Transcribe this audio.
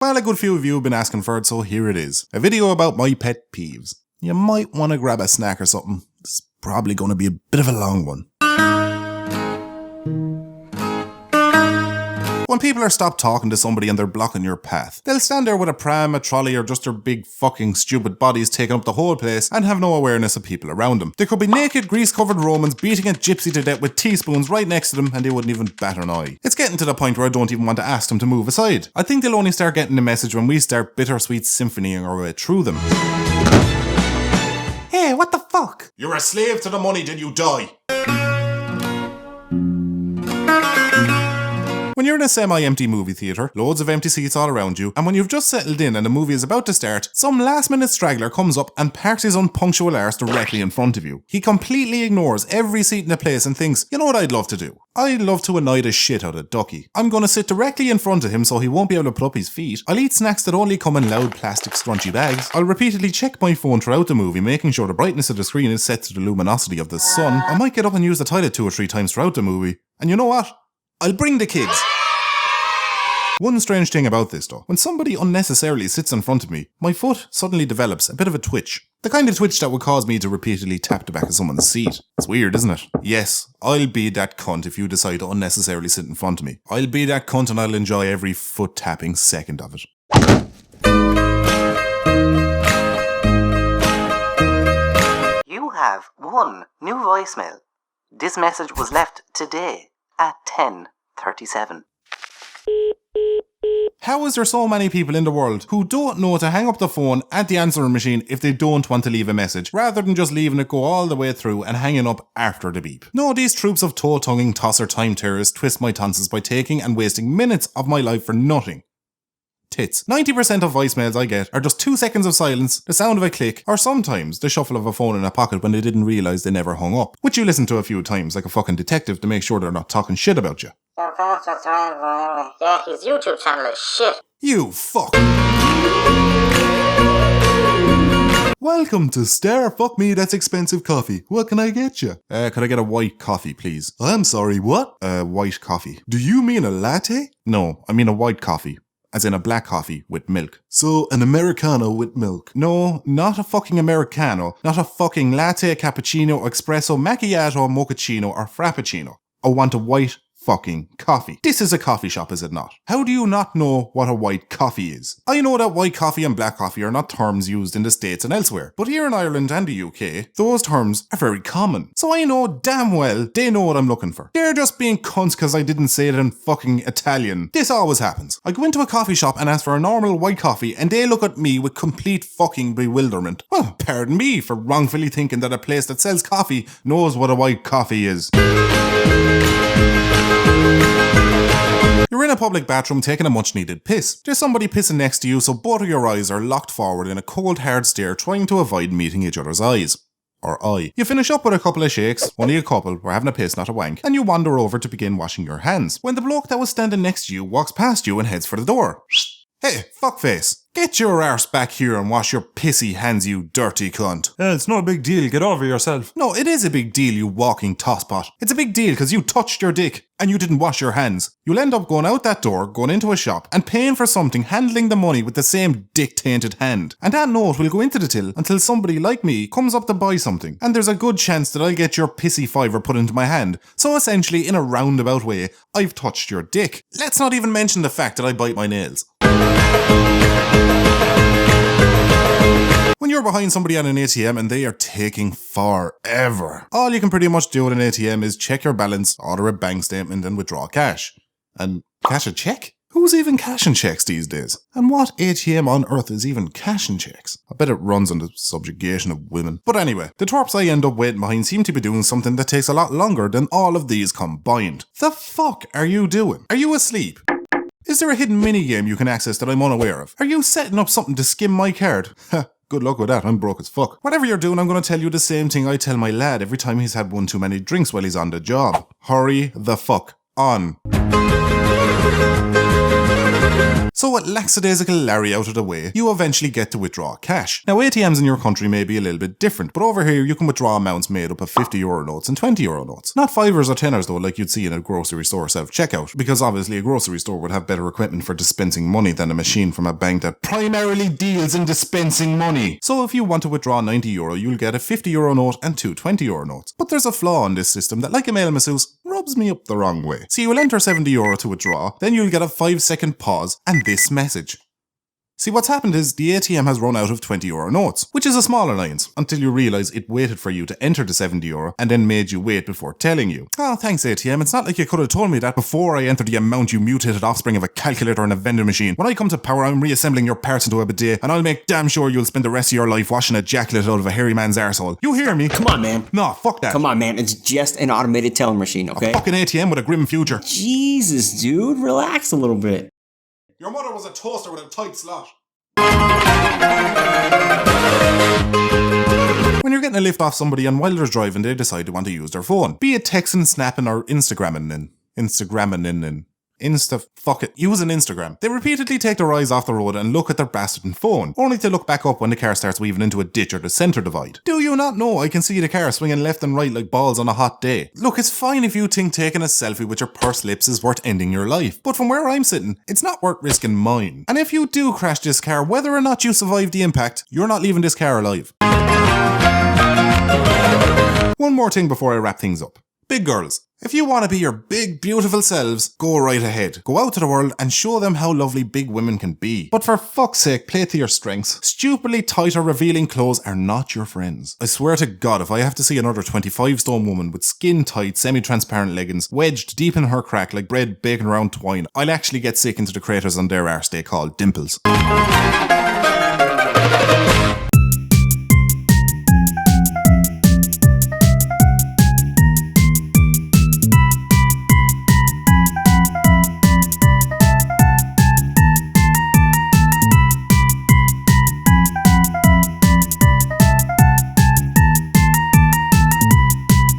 Well, a good few of you have been asking for it, so here it is. A video about my pet peeves. You might want to grab a snack or something. It's probably going to be a bit of a long one. When people are stopped talking to somebody and they're blocking your path, they'll stand there with a pram, a trolley, or just their big fucking stupid bodies taking up the whole place and have no awareness of people around them. They could be naked, grease-covered Romans beating a gypsy to death with teaspoons right next to them and they wouldn't even bat an eye. It's getting to the point where I don't even want to ask them to move aside. I think they'll only start getting the message when we start bittersweet symphonying our way through them. Hey, what the fuck? You're a slave to the money till you die. When you're in a semi-empty movie theatre, loads of empty seats all around you, and when you've just settled in and the movie is about to start, some last-minute straggler comes up and parks his unpunctual arse directly in front of you. He completely ignores every seat in the place and thinks, you know what I'd love to do? I'd love to annoy the shit out of Ducky. I'm gonna sit directly in front of him so he won't be able to put up his feet. I'll eat snacks that only come in loud plastic scrunchy bags. I'll repeatedly check my phone throughout the movie, making sure the brightness of the screen is set to the luminosity of the sun. I might get up and use the toilet 2 or 3 times throughout the movie. And you know what? I'll bring the kids. One strange thing about this though, when somebody unnecessarily sits in front of me, my foot suddenly develops a bit of a twitch. The kind of twitch that would cause me to repeatedly tap the back of someone's seat. It's weird, isn't it? Yes, I'll be that cunt if you decide to unnecessarily sit in front of me. I'll be that cunt and I'll enjoy every foot tapping second of it. You have one new voicemail. This message was left today at 10:37. How is there so many people in the world who don't know to hang up the phone at the answering machine if they don't want to leave a message, rather than just leaving it go all the way through and hanging up after the beep? No, these troops of toe-tonguing tosser time terrorists twist my tonsils by taking and wasting minutes of my life for nothing. Tits. 90% of voicemails I get are just 2 seconds of silence, the sound of a click, or sometimes the shuffle of a phone in a pocket when they didn't realise they never hung up, which you listen to a few times like a fucking detective to make sure they're not talking shit about you. Yeah, his YouTube channel is shit. You fuck. Welcome to Star Fuck Me That's Expensive Coffee. What can I get you? Could I get a white coffee, please? I'm sorry, what? White coffee. Do you mean a latte? No, I mean a white coffee. As in a black coffee with milk. So, an Americano with milk? No, not a fucking Americano. Not a fucking latte, cappuccino, espresso, macchiato, mochaccino, or frappuccino. I want a white fucking coffee. This is a coffee shop, is it not? How do you not know what a white coffee is? I know that white coffee and black coffee are not terms used in the States and elsewhere, but here in Ireland and the UK, those terms are very common. So I know damn well they know what I'm looking for. They're just being cunts because I didn't say it in fucking Italian. This always happens. I go into a coffee shop and ask for a normal white coffee and they look at me with complete fucking bewilderment. Well, pardon me for wrongfully thinking that a place that sells coffee knows what a white coffee is. You're in a public bathroom taking a much needed piss. There's somebody pissing next to you, so both of your eyes are locked forward in a cold hard stare trying to avoid meeting each other's eyes. Or eye. You finish up with a couple of shakes, only a couple, we're having a piss not a wank, and you wander over to begin washing your hands, when the bloke that was standing next to you walks past you and heads for the door. Hey, fuckface, get your arse back here and wash your pissy hands, you dirty cunt. It's no big deal, get over yourself. No, it is a big deal, you walking tosspot. It's a big deal because you touched your dick and you didn't wash your hands. You'll end up going out that door, going into a shop and paying for something, handling the money with the same dick-tainted hand. And that note will go into the till until somebody like me comes up to buy something. And there's a good chance that I'll get your pissy fiver put into my hand. So essentially, in a roundabout way, I've touched your dick. Let's not even mention the fact that I bite my nails. When you're behind somebody at an ATM and they are taking forever, all you can pretty much do at an ATM is check your balance, order a bank statement and withdraw cash. And cash a check? Who's even cashing checks these days? And what ATM on earth is even cashing checks? I bet it runs on the subjugation of women. But anyway, the twerps I end up waiting behind seem to be doing something that takes a lot longer than all of these combined. The fuck are you doing? Are you asleep? Is there a hidden minigame you can access that I'm unaware of? Are you setting up something to skim my card? Good luck with that, I'm broke as fuck. Whatever you're doing, I'm going to tell you the same thing I tell my lad every time he's had one too many drinks while he's on the job. Hurry the fuck on. So with lackadaisical Larry out of the way, you eventually get to withdraw cash. Now ATMs in your country may be a little bit different, but over here you can withdraw amounts made up of €50 notes and €20 notes. Not fivers or tenors though, like you'd see in a grocery store self-checkout, because obviously a grocery store would have better equipment for dispensing money than a machine from a bank that primarily deals in dispensing money. So if you want to withdraw €90, you'll get a €50 note and two €20 notes. But there's a flaw in this system that, like a male masseuse, rubs me up the wrong way. So you will enter €70 to withdraw, then you'll get a 5-second pause and this message. See, what's happened is the ATM has run out of €20 notes, which is a small annoyance, until you realise it waited for you to enter the €70 and then made you wait before telling you. Oh, thanks ATM, it's not like you could have told me that before I entered the amount, you mutated offspring of a calculator and a vending machine. When I come to power, I'm reassembling your parts into a bidet, and I'll make damn sure you'll spend the rest of your life washing ejaculate out of a hairy man's arsehole. You hear me? Come on, man. No, fuck that. Come on, man. It's just an automated teller machine, okay? A fucking ATM with a grim future. Jesus, dude. Relax a little bit. Your mother was a toaster with a tight slot. When you're getting a lift off somebody and while they're driving they decide they want to use their phone, be it texting, snapping or Instagramming. Use an Instagram. They repeatedly take their eyes off the road and look at their bastard phone, only to look back up when the car starts weaving into a ditch or the centre divide. Do you not know I can see the car swinging left and right like balls on a hot day? Look, it's fine if you think taking a selfie with your pursed lips is worth ending your life, but from where I'm sitting, it's not worth risking mine. And if you do crash this car, whether or not you survive the impact, you're not leaving this car alive. One more thing before I wrap things up. Big girls, if you want to be your big, beautiful selves, go right ahead. Go out to the world and show them how lovely big women can be. But for fuck's sake, play to your strengths. Stupidly tight or revealing clothes are not your friends. I swear to God, if I have to see another 25-stone woman with skin-tight, semi-transparent leggings wedged deep in her crack like bread baking around twine, I'll actually get sick into the craters on their arse they call dimples.